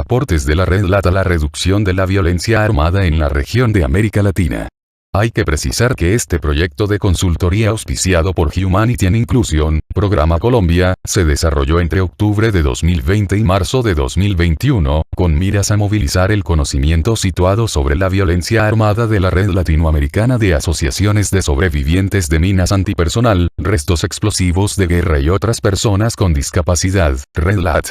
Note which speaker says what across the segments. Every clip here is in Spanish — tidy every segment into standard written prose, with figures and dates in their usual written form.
Speaker 1: aportes de la Red LAT a la reducción de la violencia armada en la región de América Latina. Hay que precisar que este proyecto de consultoría auspiciado por Humanity and Inclusion, Programa Colombia, se desarrolló entre octubre de 2020 y marzo de 2021, con miras a movilizar el conocimiento situado sobre la violencia armada de la Red Latinoamericana de Asociaciones de Sobrevivientes de Minas Antipersonal, Restos Explosivos de Guerra y otras personas con discapacidad, Red LAT.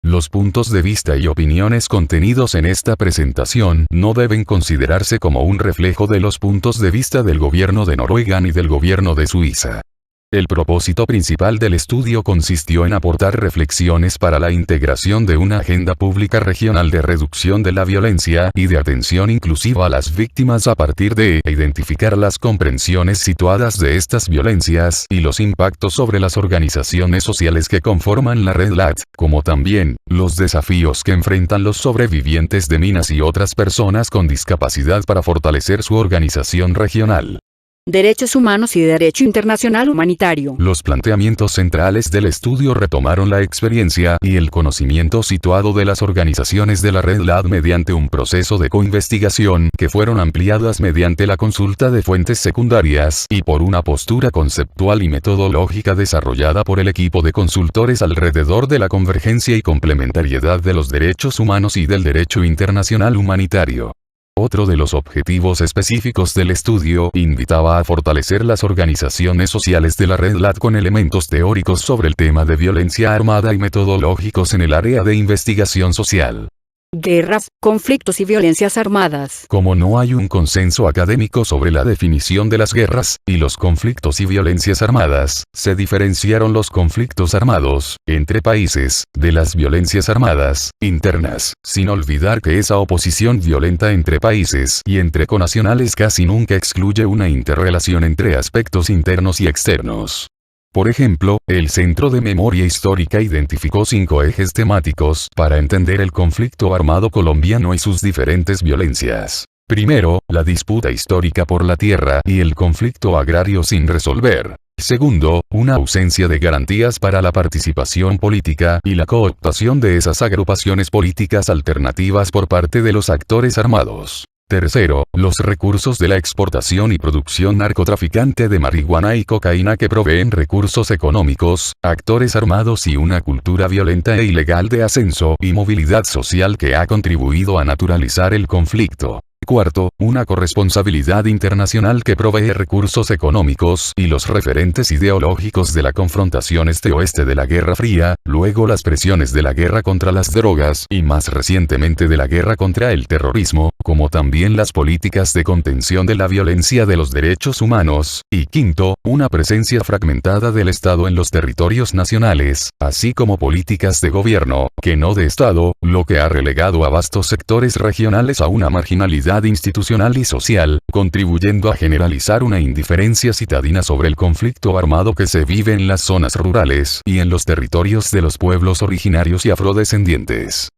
Speaker 1: Los puntos de vista y opiniones contenidos en esta presentación no deben considerarse como un reflejo de los puntos de vista del gobierno de Noruega ni del gobierno de Suiza. El propósito principal del estudio consistió en aportar reflexiones para la integración de una agenda pública regional de reducción de la violencia y de atención inclusiva a las víctimas a partir de identificar las comprensiones situadas de estas violencias y los impactos sobre las organizaciones sociales que conforman la Red LAT, como también los desafíos que enfrentan los sobrevivientes de minas y otras personas con discapacidad para fortalecer su organización regional.
Speaker 2: Derechos humanos y derecho internacional humanitario.
Speaker 1: Los planteamientos centrales del estudio retomaron la experiencia y el conocimiento situado de las organizaciones de la Red LAT mediante un proceso de coinvestigación que fueron ampliadas mediante la consulta de fuentes secundarias y por una postura conceptual y metodológica desarrollada por el equipo de consultores alrededor de la convergencia y complementariedad de los derechos humanos y del derecho internacional humanitario. Otro de los objetivos específicos del estudio invitaba a fortalecer las organizaciones sociales de la Red LAT con elementos teóricos sobre el tema de violencia armada y metodológicos en el área de investigación social.
Speaker 2: Guerras, conflictos y violencias armadas.
Speaker 1: Como no hay un consenso académico sobre la definición de las guerras y los conflictos y violencias armadas, se diferenciaron los conflictos armados, entre países, de las violencias armadas, internas, sin olvidar que esa oposición violenta entre países y entre conacionales casi nunca excluye una interrelación entre aspectos internos y externos. Por ejemplo, el Centro de Memoria Histórica identificó 5 ejes temáticos para entender el conflicto armado colombiano y sus diferentes violencias. Primero, la disputa histórica por la tierra y el conflicto agrario sin resolver. Segundo, una ausencia de garantías para la participación política y la cooptación de esas agrupaciones políticas alternativas por parte de los actores armados. Tercero, los recursos de la exportación y producción narcotraficante de marihuana y cocaína que proveen recursos económicos, actores armados y una cultura violenta e ilegal de ascenso y movilidad social que ha contribuido a naturalizar el conflicto. Cuarto, una corresponsabilidad internacional que provee recursos económicos y los referentes ideológicos de la confrontación este-oeste de la Guerra Fría, luego las presiones de la guerra contra las drogas y más recientemente de la guerra contra el terrorismo, como también las políticas de contención de la violencia de los derechos humanos, y quinto, una presencia fragmentada del Estado en los territorios nacionales, así como políticas de gobierno, que no de Estado, lo que ha relegado a vastos sectores regionales a una marginalidad institucional y social, contribuyendo a generalizar una indiferencia citadina sobre el conflicto armado que se vive en las zonas rurales y en los territorios de los pueblos originarios y afrodescendientes.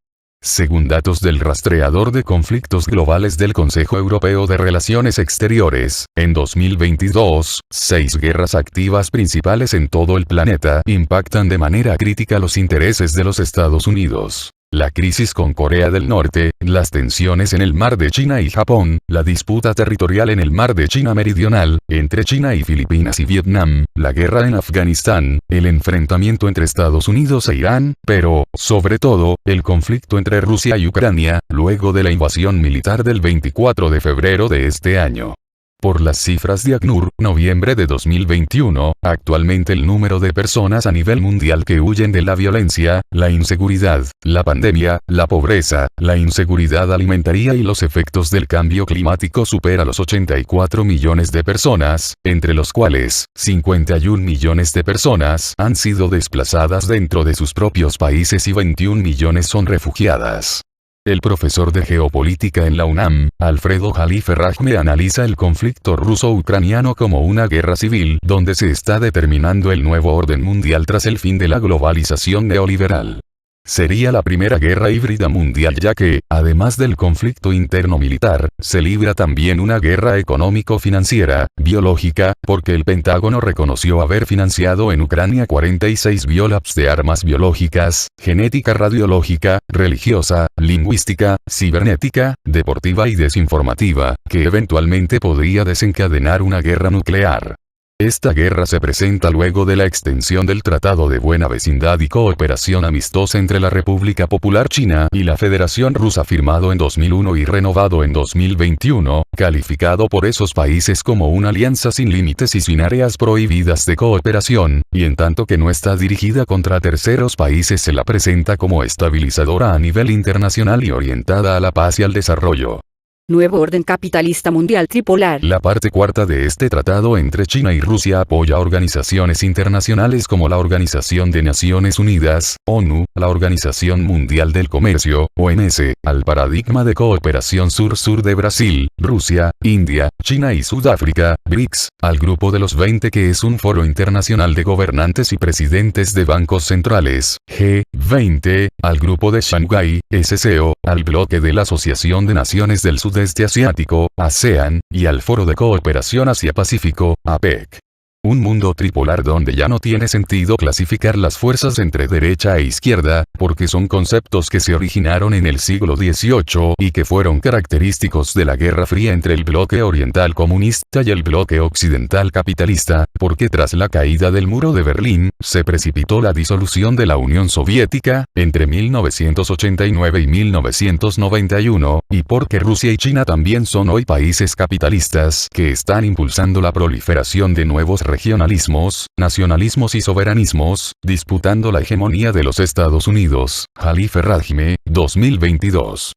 Speaker 1: Según datos del rastreador de conflictos globales del Consejo Europeo de Relaciones Exteriores, en 2022, 6 guerras activas principales en todo el planeta impactan de manera crítica los intereses de los Estados Unidos. La crisis con Corea del Norte, las tensiones en el mar de China y Japón, la disputa territorial en el mar de China Meridional, entre China y Filipinas y Vietnam, la guerra en Afganistán, el enfrentamiento entre Estados Unidos e Irán, pero, sobre todo, el conflicto entre Rusia y Ucrania, luego de la invasión militar del 24 de febrero de este año. Por las cifras de ACNUR, noviembre de 2021, actualmente el número de personas a nivel mundial que huyen de la violencia, la inseguridad, la pandemia, la pobreza, la inseguridad alimentaria y los efectos del cambio climático supera los 84 millones de personas, entre los cuales, 51 millones de personas han sido desplazadas dentro de sus propios países y 21 millones son refugiadas. El profesor de geopolítica en la UNAM, Alfredo Jalife Rajme, analiza el conflicto ruso-ucraniano como una guerra civil donde se está determinando el nuevo orden mundial tras el fin de la globalización neoliberal. Sería la primera guerra híbrida mundial ya que, además del conflicto interno militar, se libra también una guerra económico-financiera, biológica, porque el Pentágono reconoció haber financiado en Ucrania 46 biolabs de armas biológicas, genética radiológica, religiosa, lingüística, cibernética, deportiva y desinformativa, que eventualmente podría desencadenar una guerra nuclear. Esta guerra se presenta luego de la extensión del Tratado de Buena Vecindad y Cooperación Amistosa entre la República Popular China y la Federación Rusa firmado en 2001 y renovado en 2021, calificado por esos países como una alianza sin límites y sin áreas prohibidas de cooperación, y en tanto que no está dirigida contra terceros países se la presenta como estabilizadora a nivel internacional y orientada a la paz y al desarrollo.
Speaker 2: Nuevo orden capitalista mundial tripolar.
Speaker 1: La parte cuarta de este tratado entre China y Rusia apoya organizaciones internacionales como la Organización de Naciones Unidas, ONU, la Organización Mundial del Comercio, OMS, al paradigma de cooperación sur-sur de Brasil, Rusia, India, China y Sudáfrica, BRICS, al Grupo de los 20 que es un foro internacional de gobernantes y presidentes de bancos centrales, G20, al Grupo de Shanghái, SCO, al Bloque de la Asociación de Naciones del Sudeste Asiático, ASEAN, y al Foro de Cooperación Asia-Pacífico, APEC. Un mundo tripolar donde ya no tiene sentido clasificar las fuerzas entre derecha e izquierda, porque son conceptos que se originaron en el siglo XVIII y que fueron característicos de la Guerra Fría entre el bloque oriental comunista y el bloque occidental capitalista, porque tras la caída del muro de Berlín, se precipitó la disolución de la Unión Soviética, entre 1989 y 1991, y porque Rusia y China también son hoy países capitalistas que están impulsando la proliferación de nuevos regionalismos, nacionalismos y soberanismos, disputando la hegemonía de los Estados Unidos. Jalife Rajme, 2022.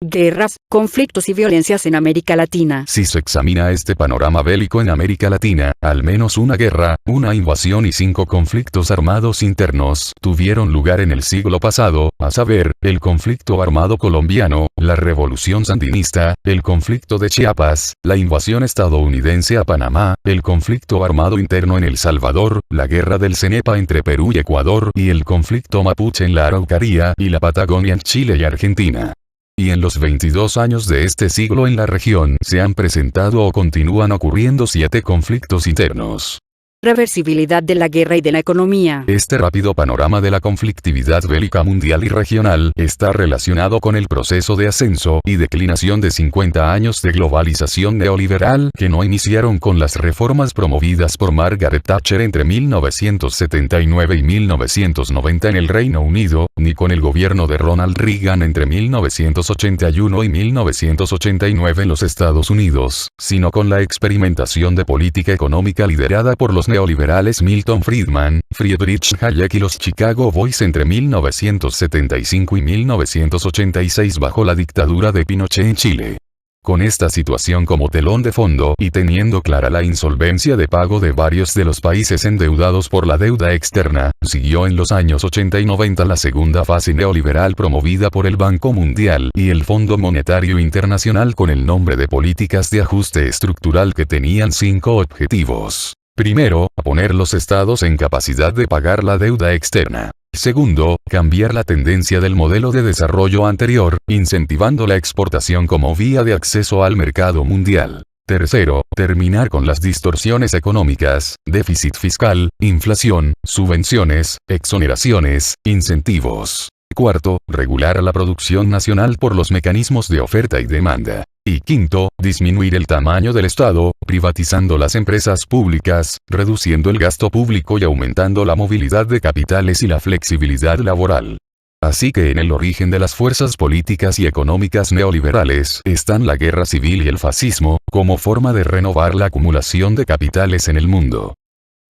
Speaker 2: Guerras, conflictos y violencias en América Latina.
Speaker 1: Si se examina este panorama bélico en América Latina, al menos una guerra, una invasión y 5 conflictos armados internos tuvieron lugar en el siglo pasado, a saber, el conflicto armado colombiano, la revolución sandinista, el conflicto de Chiapas, la invasión estadounidense a Panamá, el conflicto armado interno en El Salvador, la guerra del Cenepa entre Perú y Ecuador y el conflicto mapuche en la Araucanía y la Patagonia en Chile y Argentina. Y en los 22 años de este siglo en la región se han presentado o continúan ocurriendo 7 conflictos internos.
Speaker 2: Reversibilidad de la guerra y de la economía.
Speaker 1: Este rápido panorama de la conflictividad bélica mundial y regional está relacionado con el proceso de ascenso y declinación de 50 años de globalización neoliberal que no iniciaron con las reformas promovidas por Margaret Thatcher entre 1979 y 1990 en el Reino Unido, ni con el gobierno de Ronald Reagan entre 1981 y 1989 en los Estados Unidos, sino con la experimentación de política económica liderada por los neoliberales Milton Friedman, Friedrich Hayek y los Chicago Boys entre 1975 y 1986 bajo la dictadura de Pinochet en Chile. Con esta situación como telón de fondo y teniendo clara la insolvencia de pago de varios de los países endeudados por la deuda externa, siguió en los años 80 y 90 la segunda fase neoliberal promovida por el Banco Mundial y el Fondo Monetario Internacional con el nombre de políticas de ajuste estructural que tenían 5 objetivos. Primero, poner los estados en capacidad de pagar la deuda externa. Segundo, cambiar la tendencia del modelo de desarrollo anterior, incentivando la exportación como vía de acceso al mercado mundial. Tercero, terminar con las distorsiones económicas, déficit fiscal, inflación, subvenciones, exoneraciones, incentivos. Cuarto, regular a la producción nacional por los mecanismos de oferta y demanda. Y quinto, disminuir el tamaño del Estado, privatizando las empresas públicas, reduciendo el gasto público y aumentando la movilidad de capitales y la flexibilidad laboral. Así que en el origen de las fuerzas políticas y económicas neoliberales están la guerra civil y el fascismo, como forma de renovar la acumulación de capitales en el mundo.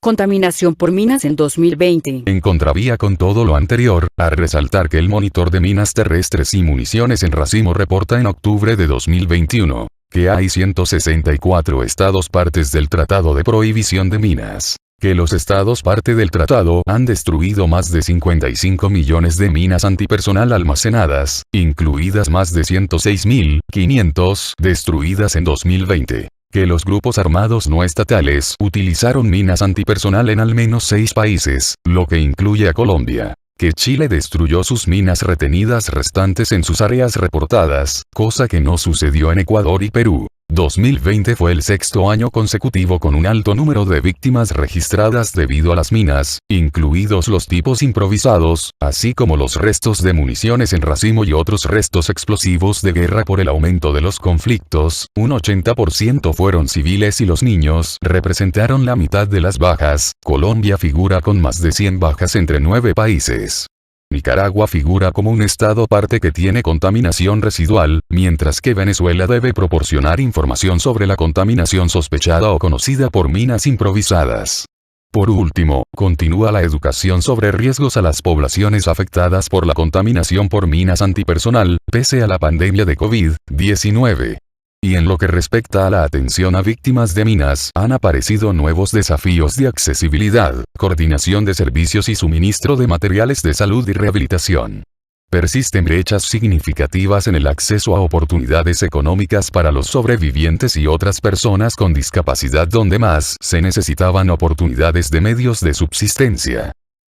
Speaker 2: Contaminación por minas en 2020.
Speaker 1: En contravía con todo lo anterior, a resaltar que el monitor de minas terrestres y municiones en racimo reporta en octubre de 2021, que hay 164 estados partes del Tratado de Prohibición de Minas, que los estados parte del tratado han destruido más de 55 millones de minas antipersonal almacenadas, incluidas más de 106.500 destruidas en 2020. Que los grupos armados no estatales utilizaron minas antipersonal en al menos 6 países, lo que incluye a Colombia. que Chile destruyó sus minas retenidas restantes en sus áreas reportadas, cosa que no sucedió en Ecuador y Perú. 2020 fue el sexto año consecutivo con un alto número de víctimas registradas debido a las minas, incluidos los tipos improvisados, así como los restos de municiones en racimo y otros restos explosivos de guerra por el aumento de los conflictos. Un 80% fueron civiles y los niños representaron la mitad de las bajas. Colombia figura con más de 100 bajas entre 9 países. Nicaragua figura como un estado parte que tiene contaminación residual, mientras que Venezuela debe proporcionar información sobre la contaminación sospechada o conocida por minas improvisadas. Por último, continúa la educación sobre riesgos a las poblaciones afectadas por la contaminación por minas antipersonal, pese a la pandemia de COVID-19. Y en lo que respecta a la atención a víctimas de minas, han aparecido nuevos desafíos de accesibilidad, coordinación de servicios y suministro de materiales de salud y rehabilitación. Persisten brechas significativas en el acceso a oportunidades económicas para los sobrevivientes y otras personas con discapacidad donde más se necesitaban oportunidades de medios de subsistencia.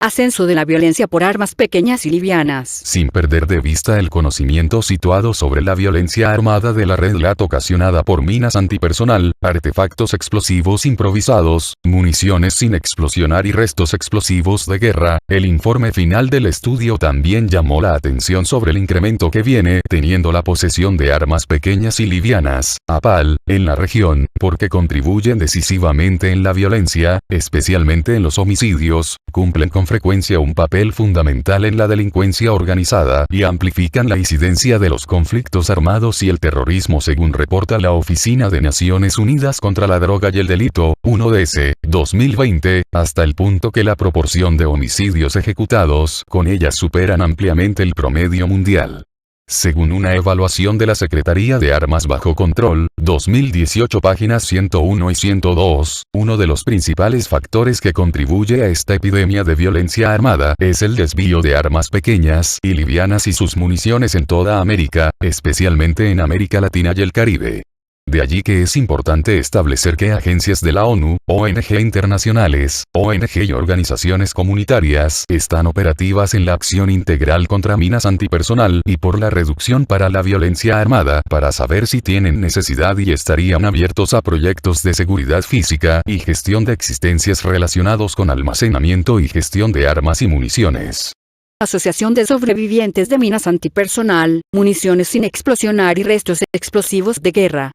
Speaker 2: Ascenso de la violencia por armas pequeñas y livianas.
Speaker 1: Sin perder de vista el conocimiento situado sobre la violencia armada de la Red LAT ocasionada por minas antipersonal, artefactos explosivos improvisados, municiones sin explosionar y restos explosivos de guerra, el informe final del estudio también llamó la atención sobre el incremento que viene teniendo la posesión de armas pequeñas y livianas, APAL, en la región, porque contribuyen decisivamente en la violencia, especialmente en los homicidios, cumplen con frecuencia un papel fundamental en la delincuencia organizada y amplifican la incidencia de los conflictos armados y el terrorismo según reporta la Oficina de Naciones Unidas contra la Droga y el Delito, 1DS, 2020, hasta el punto que la proporción de homicidios ejecutados con ellas superan ampliamente el promedio mundial. Según una evaluación de la Secretaría de Armas Bajo Control, 2018 páginas 101 y 102, uno de los principales factores que contribuye a esta epidemia de violencia armada es el desvío de armas pequeñas y livianas y sus municiones en toda América, especialmente en América Latina y el Caribe. De allí que es importante establecer que agencias de la ONU, ONG internacionales, ONG y organizaciones comunitarias están operativas en la acción integral contra minas antipersonal y por la reducción para la violencia armada para saber si tienen necesidad y estarían abiertos a proyectos de seguridad física y gestión de existencias relacionados con almacenamiento y gestión de armas y municiones.
Speaker 2: Asociación de Sobrevivientes de Minas Antipersonal, Municiones sin Explosionar y Restos Explosivos de Guerra.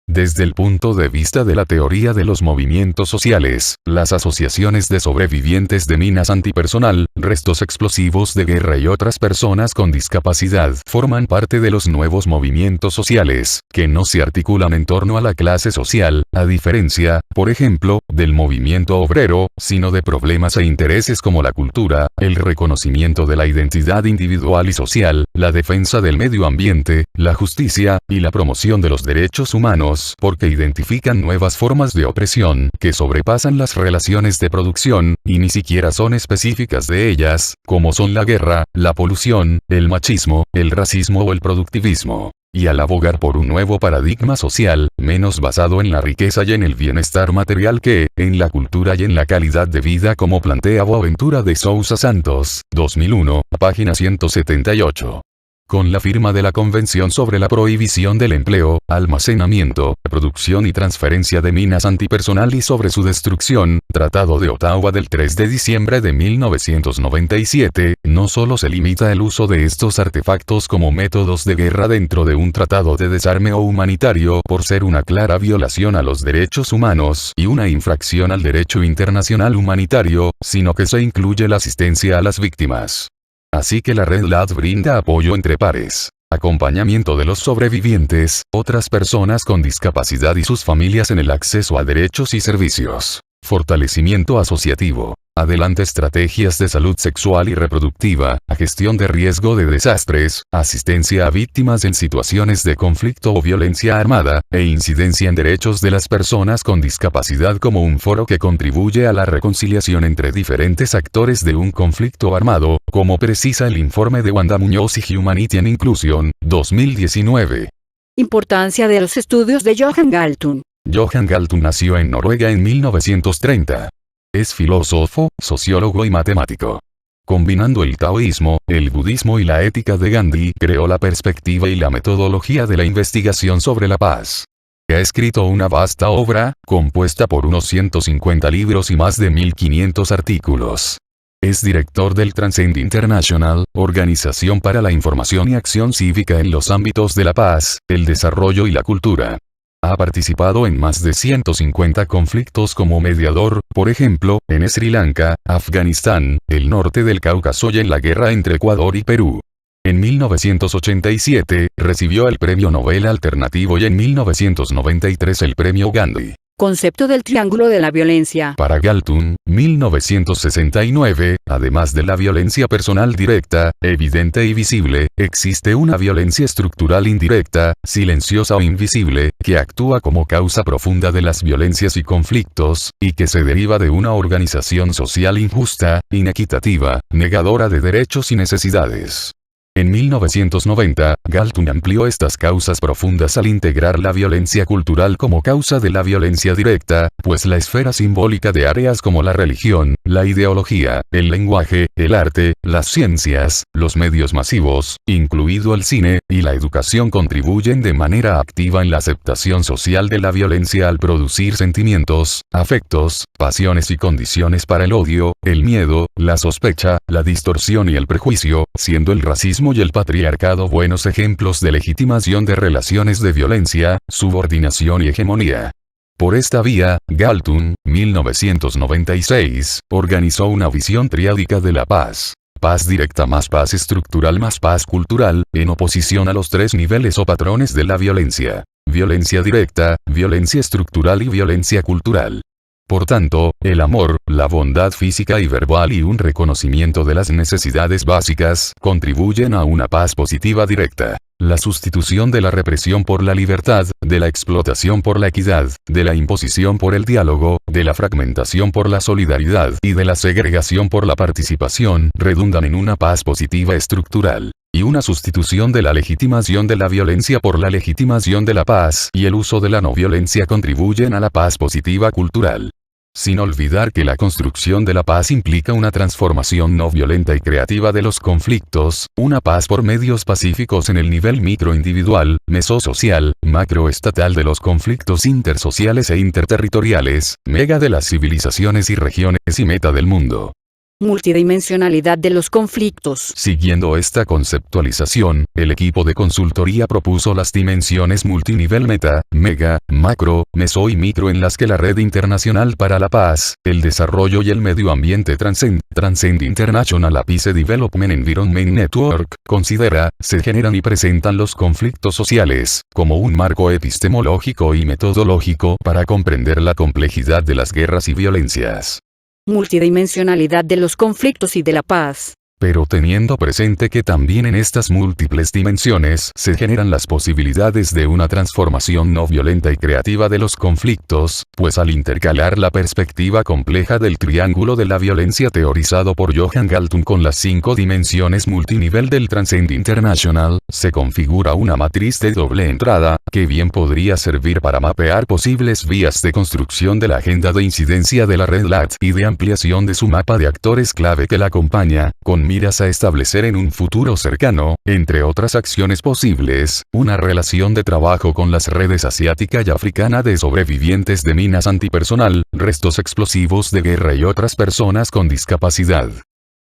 Speaker 1: Desde el punto de vista de la teoría de los movimientos sociales, las asociaciones de sobrevivientes de minas antipersonal, restos explosivos de guerra y otras personas con discapacidad forman parte de los nuevos movimientos sociales, que no se articulan en torno a la clase social, a diferencia, por ejemplo, del movimiento obrero, sino de problemas e intereses como la cultura, el reconocimiento de la identidad individual y social, la defensa del medio ambiente, la justicia, y la promoción de los derechos humanos, porque identifican nuevas formas de opresión que sobrepasan las relaciones de producción, y ni siquiera son específicas de ellas, como son la guerra, la polución, el machismo, el racismo o el productivismo. Y al abogar por un nuevo paradigma social, menos basado en la riqueza y en el bienestar material que, en la cultura y en la calidad de vida como plantea Boaventura de Sousa Santos, 2001, página 178. Con la firma de la Convención sobre la Prohibición del Empleo, Almacenamiento, Producción y Transferencia de Minas Antipersonal y sobre su destrucción, Tratado de Ottawa del 3 de diciembre de 1997, no solo se limita el uso de estos artefactos como métodos de guerra dentro de un tratado de desarme o humanitario por ser una clara violación a los derechos humanos y una infracción al derecho internacional humanitario, sino que se incluye la asistencia a las víctimas. Así que la Red LAT brinda apoyo entre pares, acompañamiento de los sobrevivientes, otras personas con discapacidad y sus familias en el acceso a derechos y servicios, fortalecimiento asociativo, adelante estrategias de salud sexual y reproductiva, a gestión de riesgo de desastres, asistencia a víctimas en situaciones de conflicto o violencia armada, e incidencia en derechos de las personas con discapacidad como un foro que contribuye a la reconciliación entre diferentes actores de un conflicto armado, como precisa el informe de Wanda Muñoz y Humanity and Inclusion, 2019.
Speaker 2: Importancia de los estudios de Johan Galtung.
Speaker 1: Johan Galtung nació en Noruega en 1930. Es filósofo, sociólogo y matemático. Combinando el taoísmo, el budismo y la ética de Gandhi, creó la perspectiva y la metodología de la investigación sobre la paz. Ha escrito una vasta obra, compuesta por unos 150 libros y más de 1500 artículos. Es director del Transcend International, Organización para la Información y Acción Cívica en los ámbitos de la paz, el desarrollo y la cultura. Ha participado en más de 150 conflictos como mediador, por ejemplo, en Sri Lanka, Afganistán, el norte del Cáucaso y en la guerra entre Ecuador y Perú. En 1987, recibió el Premio Nobel Alternativo y en 1993 el Premio Gandhi.
Speaker 2: Concepto del triángulo de la violencia.
Speaker 1: Para Galtung, 1969, además de la violencia personal directa, evidente y visible, existe una violencia estructural indirecta, silenciosa o invisible, que actúa como causa profunda de las violencias y conflictos, y que se deriva de una organización social injusta, inequitativa, negadora de derechos y necesidades. En 1990, Galtung amplió estas causas profundas al integrar la violencia cultural como causa de la violencia directa, pues la esfera simbólica de áreas como la religión, la ideología, el lenguaje, el arte, las ciencias, los medios masivos, incluido el cine, y la educación contribuyen de manera activa en la aceptación social de la violencia al producir sentimientos, afectos, pasiones y condiciones para el odio, el miedo, la sospecha, la distorsión y el prejuicio, siendo el racismo y el patriarcado buenos ejemplos de legitimación de relaciones de violencia, subordinación y hegemonía. Por esta vía, Galtung, 1996, organizó una visión triádica de la paz. Paz directa más paz estructural más paz cultural, en oposición a los tres niveles o patrones de la violencia. Violencia directa, violencia estructural y violencia cultural. Por tanto, el amor, la bondad física y verbal y un reconocimiento de las necesidades básicas contribuyen a una paz positiva directa. La sustitución de la represión por la libertad, de la explotación por la equidad, de la imposición por el diálogo, de la fragmentación por la solidaridad y de la segregación por la participación redundan en una paz positiva estructural. Y una sustitución de la legitimación de la violencia por la legitimación de la paz y el uso de la no violencia contribuyen a la paz positiva cultural. Sin olvidar que la construcción de la paz implica una transformación no violenta y creativa de los conflictos, una paz por medios pacíficos en el nivel microindividual, mesosocial, macroestatal de los conflictos intersociales e interterritoriales, mega de las civilizaciones y regiones y meta del mundo.
Speaker 2: Multidimensionalidad de los conflictos.
Speaker 1: Siguiendo esta conceptualización, el equipo de consultoría propuso las dimensiones multinivel meta, mega, macro, meso y micro en las que la Red Internacional para la Paz, el Desarrollo y el Medio Ambiente Transcend International Peace Development Environment Network, considera, se generan y presentan los conflictos sociales, como un marco epistemológico y metodológico para comprender la complejidad de las guerras y violencias.
Speaker 2: Multidimensionalidad de los conflictos y de la paz.
Speaker 1: Pero teniendo presente que también en estas múltiples dimensiones se generan las posibilidades de una transformación no violenta y creativa de los conflictos, pues al intercalar la perspectiva compleja del triángulo de la violencia teorizado por Johan Galtung con las 5 dimensiones multinivel del Transcend International, se configura una matriz de doble entrada, que bien podría servir para mapear posibles vías de construcción de la agenda de incidencia de la Red LAT y de ampliación de su mapa de actores clave que la acompaña, con miras a establecer en un futuro cercano, entre otras acciones posibles, una relación de trabajo con las redes asiática y africana de sobrevivientes de minas antipersonal, restos explosivos de guerra y otras personas con discapacidad.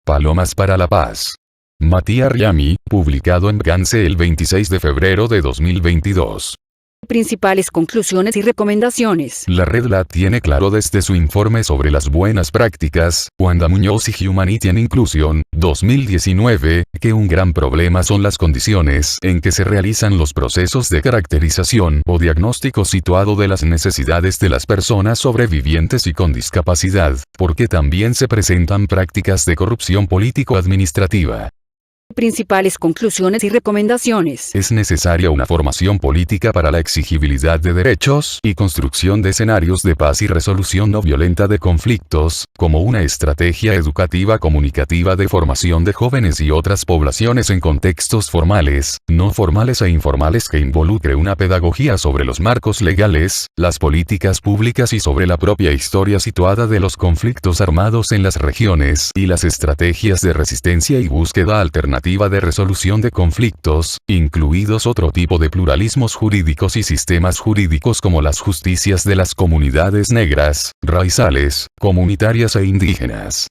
Speaker 1: Palomas para la Paz. Matías Riami, publicado en Gance el 26 de febrero de 2022.
Speaker 2: Principales conclusiones y recomendaciones.
Speaker 1: La Red LAT tiene claro desde su informe sobre las buenas prácticas, Wanda Muñoz y Humanity and Inclusion, 2019, que un gran problema son las condiciones en que se realizan los procesos de caracterización o diagnóstico situado de las necesidades de las personas sobrevivientes y con discapacidad, porque también se presentan prácticas de corrupción político-administrativa.
Speaker 2: Principales conclusiones y recomendaciones.
Speaker 1: Es necesaria una formación política para la exigibilidad de derechos y construcción de escenarios de paz y resolución no violenta de conflictos, como una estrategia educativa comunicativa de formación de jóvenes y otras poblaciones en contextos formales, no formales e informales que involucre una pedagogía sobre los marcos legales, las políticas públicas y sobre la propia historia situada de los conflictos armados en las regiones y las estrategias de resistencia y búsqueda alternativa de resolución de conflictos, incluidos otro tipo de pluralismos jurídicos y sistemas jurídicos como las justicias de las comunidades negras, raizales, comunitarias e indígenas.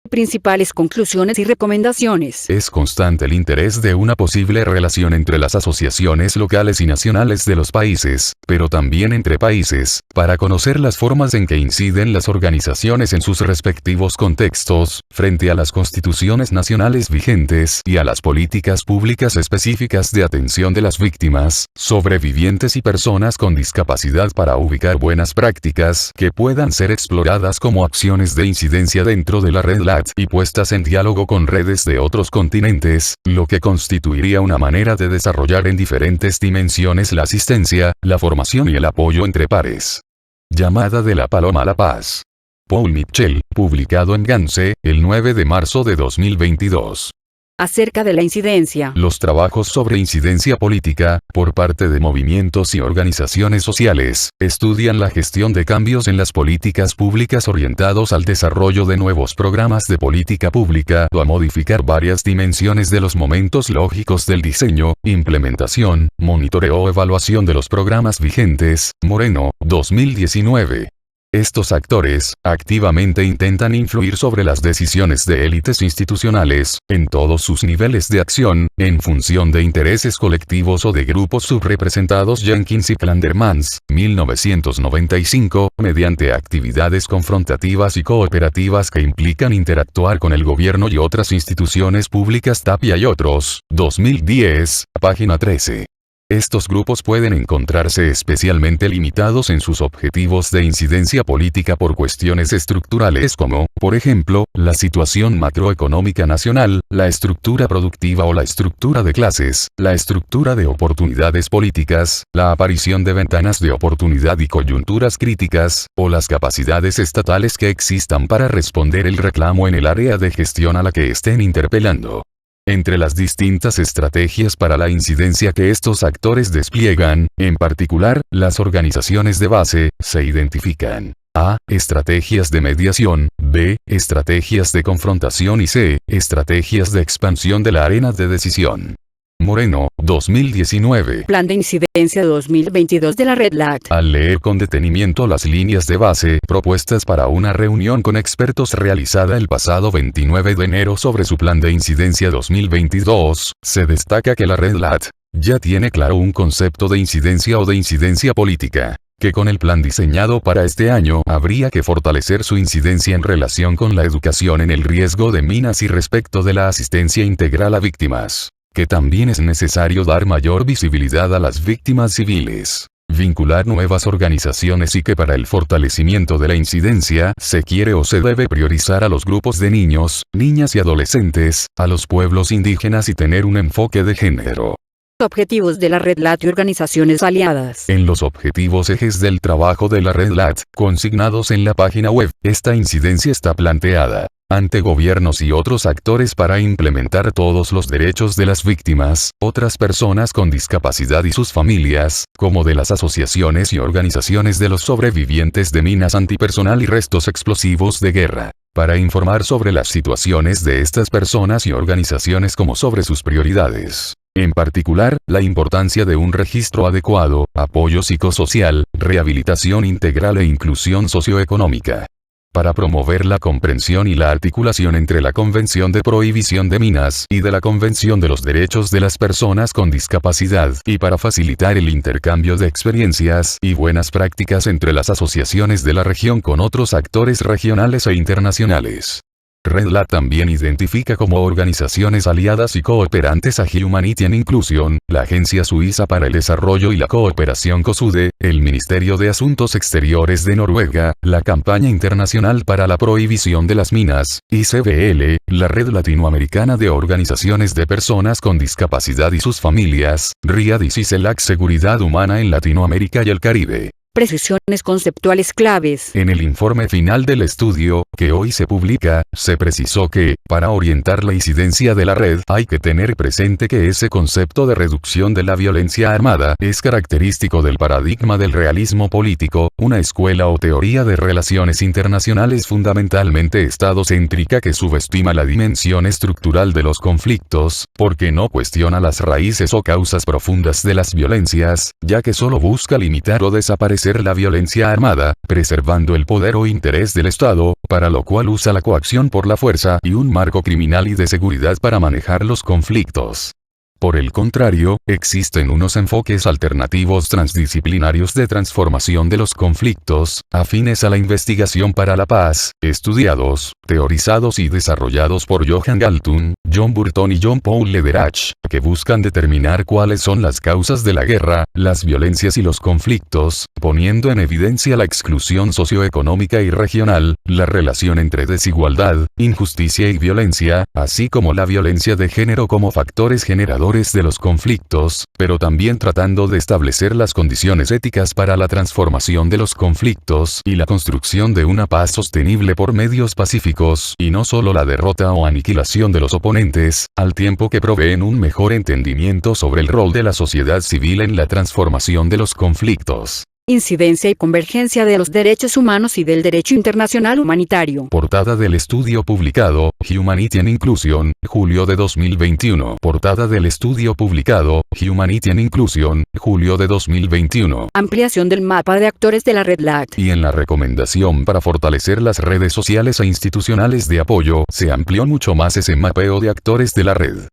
Speaker 2: Principales conclusiones y recomendaciones.
Speaker 1: Es constante el interés de una posible relación entre las asociaciones locales y nacionales de los países, pero también entre países, para conocer las formas en que inciden las organizaciones en sus respectivos contextos, frente a las constituciones nacionales vigentes y a las políticas públicas específicas de atención de las víctimas, sobrevivientes y personas con discapacidad para ubicar buenas prácticas que puedan ser exploradas como acciones de incidencia dentro de la red y puestas en diálogo con redes de otros continentes, lo que constituiría una manera de desarrollar en diferentes dimensiones la asistencia, la formación y el apoyo entre pares. Llamada de la Paloma a la Paz. Paul Mitchell, publicado en Gance, el 9 de marzo de 2022.
Speaker 2: Acerca de la incidencia.
Speaker 1: Los trabajos sobre incidencia política, por parte de movimientos y organizaciones sociales, estudian la gestión de cambios en las políticas públicas orientados al desarrollo de nuevos programas de política pública o a modificar varias dimensiones de los momentos lógicos del diseño, implementación, monitoreo o evaluación de los programas vigentes. Moreno, 2019. Estos actores, activamente intentan influir sobre las decisiones de élites institucionales, en todos sus niveles de acción, en función de intereses colectivos o de grupos subrepresentados. Jenkins y Clandermans, 1995, mediante actividades confrontativas y cooperativas que implican interactuar con el gobierno y otras instituciones públicas. Tapia y otros, 2010, página 13. Estos grupos pueden encontrarse especialmente limitados en sus objetivos de incidencia política por cuestiones estructurales como, por ejemplo, la situación macroeconómica nacional, la estructura productiva o la estructura de clases, la estructura de oportunidades políticas, la aparición de ventanas de oportunidad y coyunturas críticas, o las capacidades estatales que existan para responder el reclamo en el área de gestión a la que estén interpelando. Entre las distintas estrategias para la incidencia que estos actores despliegan, en particular, las organizaciones de base, se identifican: A. Estrategias de mediación, B. Estrategias de confrontación y C. Estrategias de expansión de la arena de decisión. Moreno, 2019.
Speaker 2: Plan de incidencia 2022 de la Red LAT.
Speaker 1: Al leer con detenimiento las líneas de base propuestas para una reunión con expertos realizada el pasado 29 de enero sobre su plan de incidencia 2022, se destaca que la Red LAT ya tiene claro un concepto de incidencia o de incidencia política, que con el plan diseñado para este año habría que fortalecer su incidencia en relación con la educación en el riesgo de minas y respecto de la asistencia integral a víctimas, que también es necesario dar mayor visibilidad a las víctimas civiles, vincular nuevas organizaciones y que para el fortalecimiento de la incidencia se quiere o se debe priorizar a los grupos de niños, niñas y adolescentes, a los pueblos indígenas y tener un enfoque de género.
Speaker 2: Objetivos de la Red LAT y organizaciones aliadas.
Speaker 1: En los objetivos ejes del trabajo de la Red LAT, consignados en la página web, esta incidencia está planteada ante gobiernos y otros actores para implementar todos los derechos de las víctimas, otras personas con discapacidad y sus familias, como de las asociaciones y organizaciones de los sobrevivientes de minas antipersonal y restos explosivos de guerra, para informar sobre las situaciones de estas personas y organizaciones como sobre sus prioridades. En particular, la importancia de un registro adecuado, apoyo psicosocial, rehabilitación integral e inclusión socioeconómica. Para promover la comprensión y la articulación entre la Convención de Prohibición de Minas y de la Convención de los Derechos de las Personas con Discapacidad, y para facilitar el intercambio de experiencias y buenas prácticas entre las asociaciones de la región con otros actores regionales e internacionales. Red Lat también identifica como organizaciones aliadas y cooperantes a Humanity and Inclusion, la Agencia Suiza para el Desarrollo y la Cooperación COSUDE, el Ministerio de Asuntos Exteriores de Noruega, la Campaña Internacional para la Prohibición de las Minas, ICBL, la Red Latinoamericana de Organizaciones de Personas con Discapacidad y sus familias, RIAD y CICELAC Seguridad Humana en Latinoamérica y el Caribe.
Speaker 2: Precisiones conceptuales claves.
Speaker 1: En el informe final del estudio, que hoy se publica, se precisó que, para orientar la incidencia de la red, hay que tener presente que ese concepto de reducción de la violencia armada es característico del paradigma del realismo político, una escuela o teoría de relaciones internacionales fundamentalmente estadocéntrica que subestima la dimensión estructural de los conflictos, porque no cuestiona las raíces o causas profundas de las violencias, ya que solo busca limitar o desaparecer la violencia armada, preservando el poder o interés del Estado, para lo cual usa la coacción por la fuerza y un marco criminal y de seguridad para manejar los conflictos. Por el contrario, existen unos enfoques alternativos transdisciplinarios de transformación de los conflictos, afines a la investigación para la paz, estudiados, teorizados y desarrollados por Johan Galtung, John Burton y John Paul Lederach, que buscan determinar cuáles son las causas de la guerra, las violencias y los conflictos, poniendo en evidencia la exclusión socioeconómica y regional, la relación entre desigualdad, injusticia y violencia, así como la violencia de género como factores generadores de los conflictos, pero también tratando de establecer las condiciones éticas para la transformación de los conflictos y la construcción de una paz sostenible por medios pacíficos, y no solo la derrota o aniquilación de los oponentes, al tiempo que proveen un mejor entendimiento sobre el rol de la sociedad civil en la transformación de los conflictos.
Speaker 2: Incidencia y convergencia de los derechos humanos y del derecho internacional humanitario.
Speaker 1: Portada del estudio publicado, Humanity and Inclusion, julio de 2021. Portada del estudio publicado, Humanity and Inclusion, julio de 2021.
Speaker 2: Ampliación del mapa de actores de la Red Lat.
Speaker 1: Y en la recomendación para fortalecer las redes sociales e institucionales de apoyo, se amplió mucho más ese mapeo de actores de la red,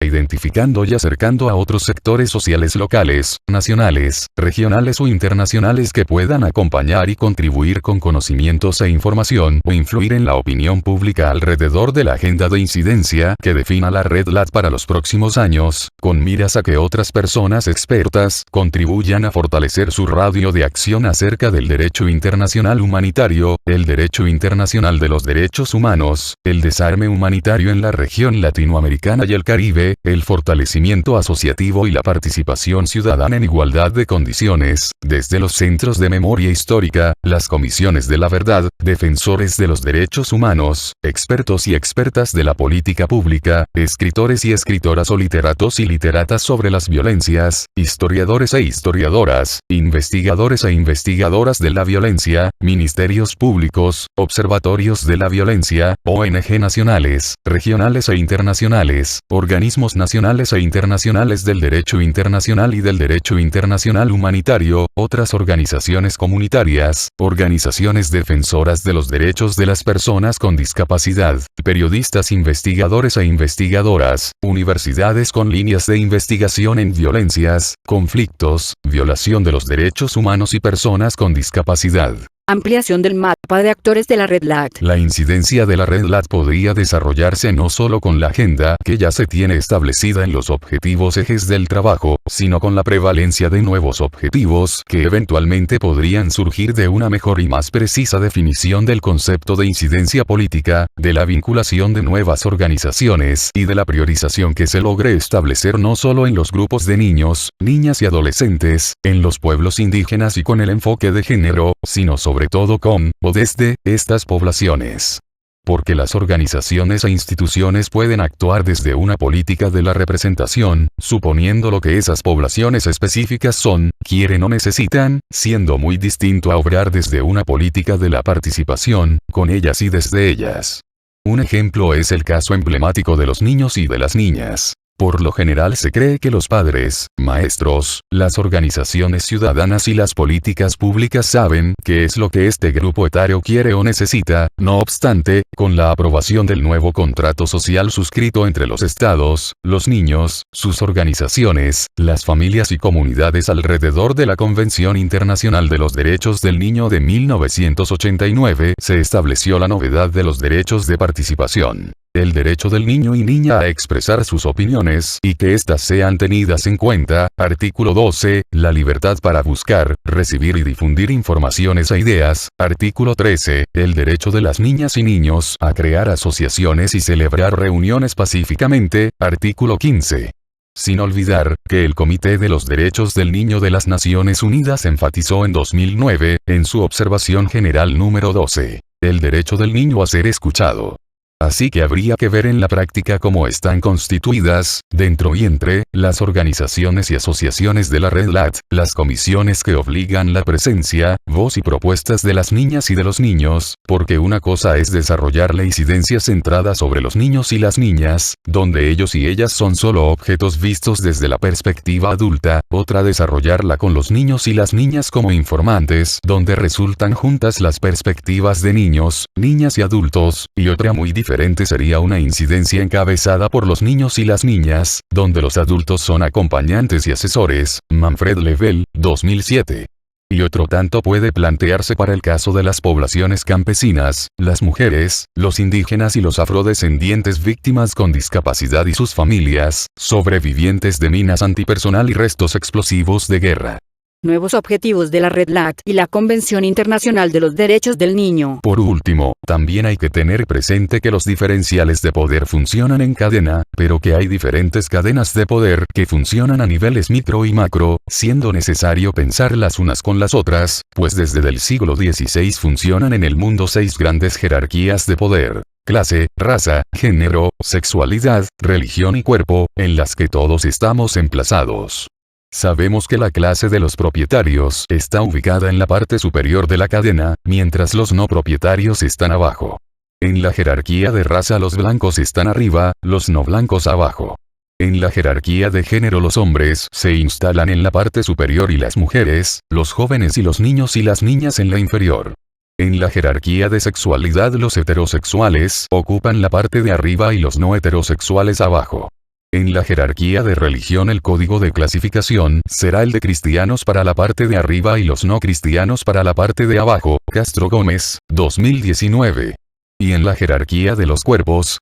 Speaker 1: identificando y acercando a otros sectores sociales locales, nacionales, regionales o internacionales que puedan acompañar y contribuir con conocimientos e información o influir en la opinión pública alrededor de la agenda de incidencia que defina la Red Lat para los próximos años, con miras a que otras personas expertas contribuyan a fortalecer su radio de acción acerca del derecho internacional humanitario, el derecho internacional de los derechos humanos, el desarme humanitario en la región latinoamericana y el Caribe, el fortalecimiento asociativo y la participación ciudadana en igualdad de condiciones, desde los centros de memoria histórica, las comisiones de la verdad, defensores de los derechos humanos, expertos y expertas de la política pública, escritores y escritoras o literatos y literatas sobre las violencias, historiadores e historiadoras, investigadores e investigadoras de la violencia, ministerios públicos, observatorios de la violencia, ONG nacionales, regionales e internacionales, organismos nacionales e internacionales del derecho internacional y del derecho internacional humanitario, otras organizaciones comunitarias, organizaciones defensoras de los derechos de las personas con discapacidad, periodistas investigadores e investigadoras, universidades con líneas de investigación en violencias, conflictos, violación de los derechos humanos y personas con discapacidad.
Speaker 2: Ampliación del mapa de actores de la Red Lat.
Speaker 1: La incidencia de la Red Lat podría desarrollarse no solo con la agenda que ya se tiene establecida en los objetivos ejes del trabajo, sino con la prevalencia de nuevos objetivos que eventualmente podrían surgir de una mejor y más precisa definición del concepto de incidencia política, de la vinculación de nuevas organizaciones y de la priorización que se logre establecer no solo en los grupos de niños, niñas y adolescentes, en los pueblos indígenas y con el enfoque de género, sino sobre todo con, o desde, estas poblaciones. Porque las organizaciones e instituciones pueden actuar desde una política de la representación, suponiendo lo que esas poblaciones específicas son, quieren o necesitan, siendo muy distinto a obrar desde una política de la participación, con ellas y desde ellas. Un ejemplo es el caso emblemático de los niños y de las niñas. Por lo general se cree que los padres, maestros, las organizaciones ciudadanas y las políticas públicas saben qué es lo que este grupo etario quiere o necesita. No obstante, con la aprobación del nuevo contrato social suscrito entre los estados, los niños, sus organizaciones, las familias y comunidades alrededor de la Convención Internacional de los Derechos del Niño de 1989, se estableció la novedad de los derechos de participación. El derecho del niño y niña a expresar sus opiniones y que éstas sean tenidas en cuenta. Artículo 12. La libertad para buscar, recibir y difundir informaciones e ideas. Artículo 13. El derecho de las niñas y niños a crear asociaciones y celebrar reuniones pacíficamente. Artículo 15. Sin olvidar que el Comité de los Derechos del Niño de las Naciones Unidas enfatizó en 2009, en su observación general número 12, el derecho del niño a ser escuchado. Así que habría que ver en la práctica cómo están constituidas, dentro y entre, las organizaciones y asociaciones de la Red LAT, las comisiones que obligan la presencia, voz y propuestas de las niñas y de los niños, porque una cosa es desarrollar la incidencia centrada sobre los niños y las niñas, donde ellos y ellas son solo objetos vistos desde la perspectiva adulta, otra desarrollarla con los niños y las niñas como informantes, donde resultan juntas las perspectivas de niños, niñas y adultos, y otra muy diferente sería una incidencia encabezada por los niños y las niñas, donde los adultos son acompañantes y asesores. Manfred Lebel, 2007. Y otro tanto puede plantearse para el caso de las poblaciones campesinas, las mujeres, los indígenas y los afrodescendientes víctimas con discapacidad y sus familias, sobrevivientes de minas antipersonal y restos explosivos de guerra.
Speaker 2: Nuevos objetivos de la Red LAT y la Convención Internacional de los Derechos del Niño.
Speaker 1: Por último, también hay que tener presente que los diferenciales de poder funcionan en cadena, pero que hay diferentes cadenas de poder que funcionan a niveles micro y macro, siendo necesario pensar las unas con las otras, pues desde el siglo XVI funcionan en el mundo 6 grandes jerarquías de poder: clase, raza, género, sexualidad, religión y cuerpo, en las que todos estamos emplazados. Sabemos que la clase de los propietarios está ubicada en la parte superior de la cadena, mientras los no propietarios están abajo. En la jerarquía de raza los blancos están arriba, los no blancos abajo. En la jerarquía de género los hombres se instalan en la parte superior y las mujeres, los jóvenes y los niños y las niñas en la inferior. En la jerarquía de sexualidad los heterosexuales ocupan la parte de arriba y los no heterosexuales abajo. En la jerarquía de religión el código de clasificación será el de cristianos para la parte de arriba y los no cristianos para la parte de abajo. Castro Gómez, 2019. Y en la jerarquía de los cuerpos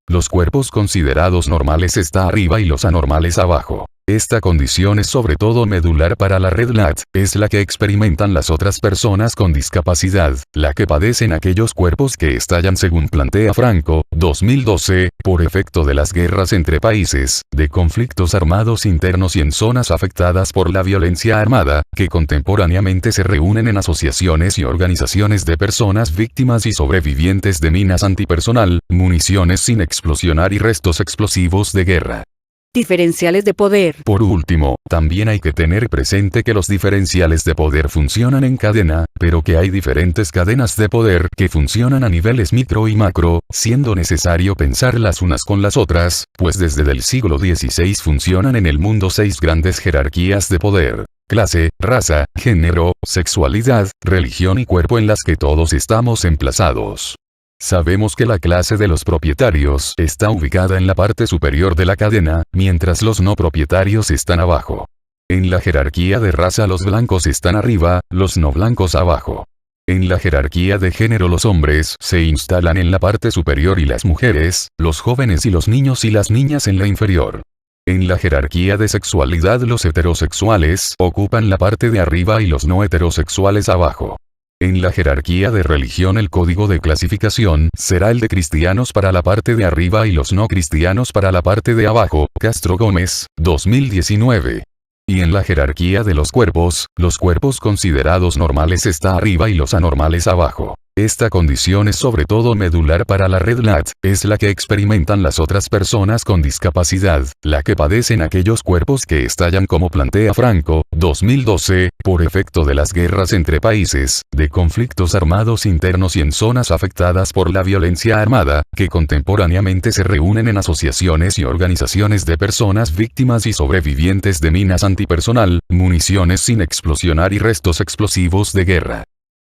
Speaker 1: considerados normales está arriba y los anormales abajo. Esta condición es sobre todo medular para la Red LAT, es la que experimentan las otras personas con discapacidad, la que padecen aquellos cuerpos que estallan según plantea Franco, 2012, por efecto de las guerras entre países, de conflictos armados internos y en zonas afectadas por la violencia armada, que contemporáneamente se reúnen en asociaciones y organizaciones de personas víctimas y sobrevivientes de minas antipersonal, municiones sin explosionar y restos explosivos de guerra.
Speaker 2: Diferenciales de poder.
Speaker 1: Por último, también hay que tener presente que los diferenciales de poder funcionan en cadena, pero que hay diferentes cadenas de poder que funcionan a niveles micro y macro, siendo necesario pensar las unas con las otras, pues desde el siglo XVI funcionan en el mundo 6 grandes jerarquías de poder: clase, raza, género, sexualidad, religión y cuerpo, en las que todos estamos emplazados. Sabemos que la clase de los propietarios está ubicada en la parte superior de la cadena, mientras los no propietarios están abajo. En la jerarquía de raza los blancos están arriba, los no blancos abajo. En la jerarquía de género los hombres se instalan en la parte superior y las mujeres, los jóvenes y los niños y las niñas en la inferior. En la jerarquía de sexualidad los heterosexuales ocupan la parte de arriba y los no heterosexuales abajo. En la jerarquía de religión el código de clasificación será el de cristianos para la parte de arriba y los no cristianos para la parte de abajo. Castro Gómez, 2019. Y en la jerarquía de los cuerpos considerados normales está arriba y los anormales abajo. Esta condición es sobre todo medular para la red LAT, es la que experimentan las otras personas con discapacidad, la que padecen aquellos cuerpos que estallan como plantea Franco, 2012, por efecto de las guerras entre países, de conflictos armados internos y en zonas afectadas por la violencia armada, que contemporáneamente se reúnen en asociaciones y organizaciones de personas víctimas y sobrevivientes de minas antipersonal, municiones sin explosionar y restos explosivos de guerra.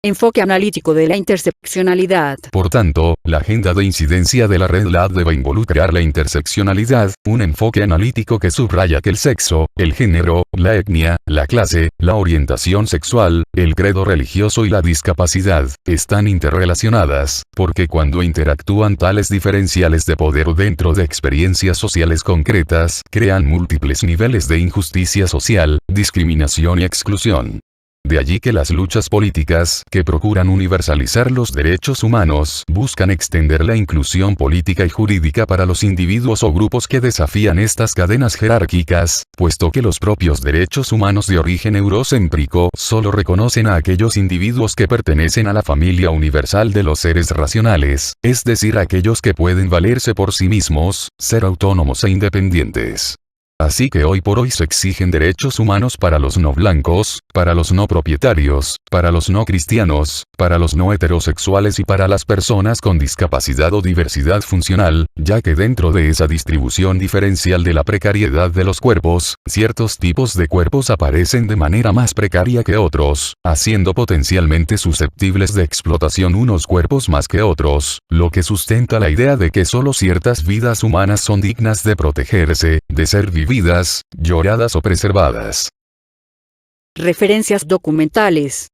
Speaker 2: Enfoque analítico de la interseccionalidad.
Speaker 1: Por tanto, la agenda de incidencia de la red LAT debe involucrar la interseccionalidad, un enfoque analítico que subraya que el sexo, el género, la etnia, la clase, la orientación sexual, el credo religioso y la discapacidad, están interrelacionadas, porque cuando interactúan tales diferenciales de poder dentro de experiencias sociales concretas, crean múltiples niveles de injusticia social, discriminación y exclusión. De allí que las luchas políticas, que procuran universalizar los derechos humanos, buscan extender la inclusión política y jurídica para los individuos o grupos que desafían estas cadenas jerárquicas, puesto que los propios derechos humanos de origen eurocéntrico solo reconocen a aquellos individuos que pertenecen a la familia universal de los seres racionales, es decir, aquellos que pueden valerse por sí mismos, ser autónomos e independientes. Así que hoy por hoy se exigen derechos humanos para los no blancos, para los no propietarios, para los no cristianos, para los no heterosexuales y para las personas con discapacidad o diversidad funcional, ya que dentro de esa distribución diferencial de la precariedad de los cuerpos, ciertos tipos de cuerpos aparecen de manera más precaria que otros, haciendo potencialmente susceptibles de explotación unos cuerpos más que otros, lo que sustenta la idea de que solo ciertas vidas humanas son dignas de protegerse, de ser vividas, lloradas o preservadas.
Speaker 2: Referencias documentales.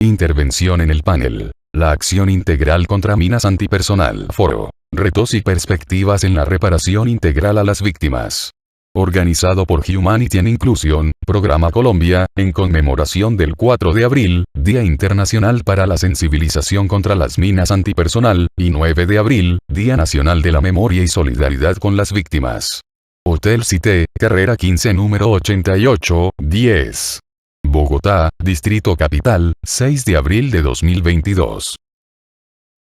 Speaker 1: Intervención en el panel. La acción integral contra minas antipersonal. Foro. Retos y perspectivas en la reparación integral a las víctimas. Organizado por Humanity and Inclusion, Programa Colombia, en conmemoración del 4 de abril, Día Internacional para la Sensibilización contra las Minas Antipersonal, y 9 de abril, Día Nacional de la Memoria y Solidaridad con las Víctimas. Hotel Cité, carrera 15 número 88, 10. Bogotá, Distrito Capital, 6 de abril de 2022.